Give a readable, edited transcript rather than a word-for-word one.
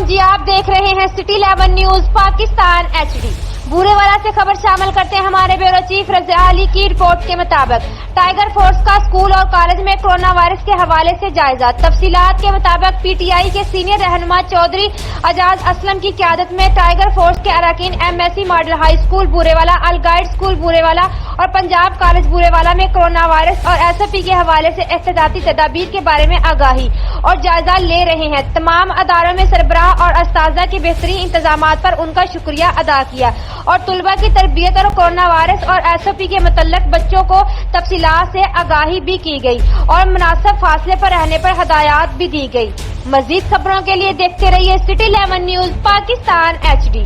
अलैकुम जी, आप देख रहे हैं city 11 news Pakistan HD। Burewala से खबर शामिल करते हैं हमारे ब्यूरो चीफ रज़ा अली की रिपोर्ट के मुताबिक टाइगर फोर्स का स्कूल और कॉलेज में कोरोना वायरस के हवाले से जायजा। तफसीलात के मुताबिक PTI के सीनियर रहनुमा चौधरी एजाज असलम की क़यादत में टाइगर फोर्स के अरकान MSC model high school Burewala, Al guide school Burewala और पंजाब कॉलेज बूरेवाला में कोरोना वायरस और SOP के हवाले से एहतियाती तदाबीर के बारे में आगाही और जायजा ले रहे हैं। तमाम अदारों में सरबराह और अस्ताज़ा के बेहतरीन इंतजामात पर उनका शुक्रिया अदा किया और तुलबा की तरबियत और कोरोना वायरस और SOP के मुतल्लिक बच्चों को तफसीलात से आगाही भी की गई और मुनासिब फासले पर रहने पर हदायत भी दी गई। मजीद खबरों के लिए देखते रहिए सिटी 11 न्यूज पाकिस्तान HD।